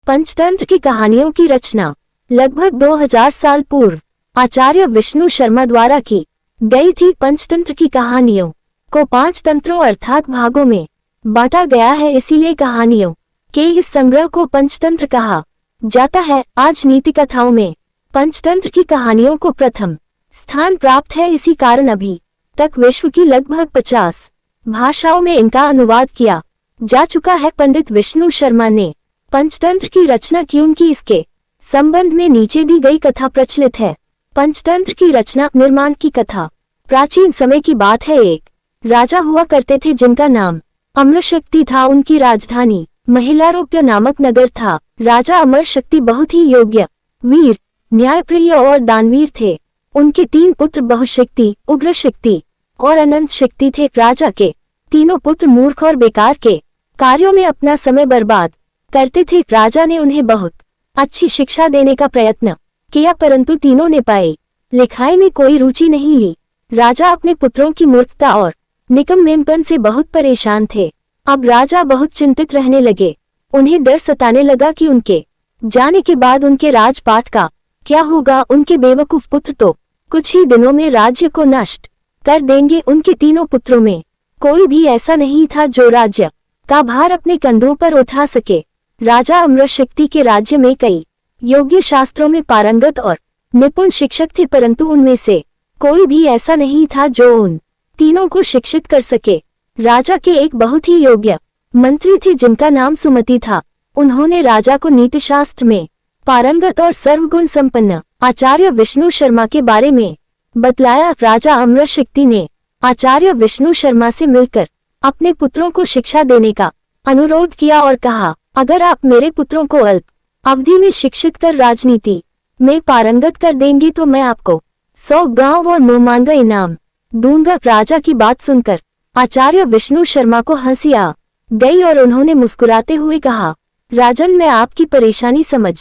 पंचतंत्र की कहानियों की रचना लगभग 2000 साल पूर्व आचार्य विष्णु शर्मा द्वारा की गई थी। पंचतंत्र की कहानियों को 5 तंत्रों अर्थात भागों में बांटा गया है, इसीलिए कहानियों के इस संग्रह को पंचतंत्र कहा जाता है। आज नीति कथाओं में पंचतंत्र की कहानियों को प्रथम स्थान प्राप्त है। इसी कारण अभी तक विश्व की लगभग 50 भाषाओं में इनका अनुवाद किया जा चुका है। पंडित विष्णु शर्मा ने पंचतंत्र की रचना की, उनकी इसके संबंध में नीचे दी गई कथा प्रचलित है। पंचतंत्र की रचना निर्माण की कथा प्राचीन समय की बात है। एक राजा हुआ करते थे जिनका नाम अमरशक्ति था। उनकी राजधानी महिलारोप्य नामक नगर था। राजा अमरशक्ति बहुत ही योग्य, वीर, न्यायप्रिय और दानवीर थे। उनके 3 पुत्र बहुशक्ति, उग्रशक्ति और अनंत शक्ति थे। राजा के तीनों पुत्र मूर्ख और बेकार के कार्यों में अपना समय बर्बाद करते थे। राजा ने उन्हें बहुत अच्छी शिक्षा देने का प्रयत्न किया, परंतु तीनों ने पढ़ाई लिखाई में कोई रुचि नहीं ली। राजा अपने पुत्रों की मूर्खता और निकम्मेपन से बहुत परेशान थे। अब राजा बहुत चिंतित रहने लगे। उन्हें डर सताने लगा कि उनके जाने के बाद उनके राजपाट का क्या होगा। उनके बेवकूफ पुत्र तो कुछ ही दिनों में राज्य को नष्ट कर देंगे। उनके तीनों पुत्रों में कोई भी ऐसा नहीं था जो राज्य का भार अपने कंधों पर उठा सके। राजा अमरशक्ति के राज्य में कई योग्य शास्त्रों में पारंगत और निपुण शिक्षक थे, परंतु उनमें से कोई भी ऐसा नहीं था जो उन तीनों को शिक्षित कर सके। राजा के एक बहुत ही योग्य मंत्री थे जिनका नाम सुमति था। उन्होंने राजा को नीतिशास्त्र में पारंगत और सर्वगुण संपन्न आचार्य विष्णु शर्मा के बारे में बतलाया। राजा अमरशक्ति ने आचार्य विष्णु शर्मा से मिलकर अपने पुत्रों को शिक्षा देने का अनुरोध किया और कहा, अगर आप मेरे पुत्रों को अल्प अवधि में शिक्षित कर राजनीति में पारंगत कर देंगे तो मैं आपको 100 गांव और मोहमांगा इनाम दूंगा। राजा की बात सुनकर आचार्य विष्णु शर्मा को हंसी आ गई और उन्होंने मुस्कुराते हुए कहा, राजन, मैं आपकी परेशानी समझ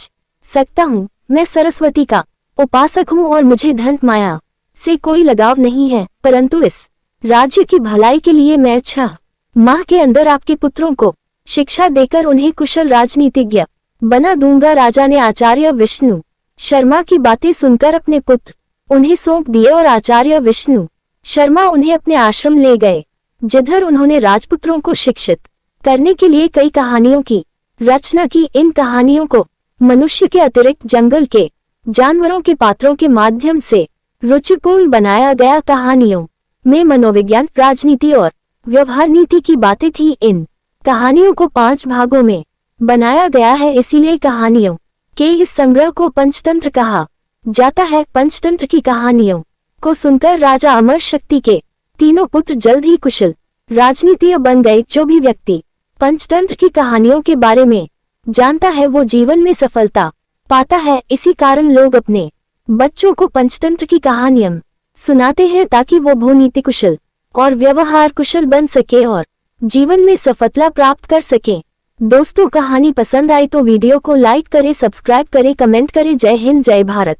सकता हूँ। मैं सरस्वती का उपासक हूँ और मुझे धन माया से कोई लगाव नहीं है, परंतु इस राज्य की भलाई के लिए मैं 6 माह के अंदर आपके पुत्रों को शिक्षा देकर उन्हें कुशल राजनीतिज्ञ बना दूंगा। राजा ने आचार्य विष्णु शर्मा की बातें सुनकर अपने पुत्र उन्हें सौंप दिए और आचार्य विष्णु शर्मा उन्हें अपने आश्रम ले गए, जिधर उन्होंने राजपुत्रों को शिक्षित करने के लिए कई कहानियों की रचना की। इन कहानियों को मनुष्य के अतिरिक्त जंगल के जानवरों के पात्रों के माध्यम से रुचिपूर्ण बनाया गया। कहानियों में मनोविज्ञान, राजनीति और व्यवहार नीति की बातें थी। इन कहानियों को 5 भागों में बनाया गया है, इसीलिए कहानियों के इस संग्रह को पंचतंत्र कहा जाता है। पंचतंत्र की कहानियों को सुनकर राजा अमरशक्ति के तीनों पुत्र जल्द ही कुशल राजनीतिज्ञ बन गए। जो भी व्यक्ति पंचतंत्र की कहानियों के बारे में जानता है वो जीवन में सफलता पाता है। इसी कारण लोग अपने बच्चों को पंचतंत्र की कहानियां सुनाते हैं ताकि वो भूनीति कुशल और व्यवहार कुशल बन सके और जीवन में सफलता प्राप्त कर सके। दोस्तों, कहानी पसंद आई तो वीडियो को लाइक करें, सब्सक्राइब करें, कमेंट करें। जय हिंद, जय भारत।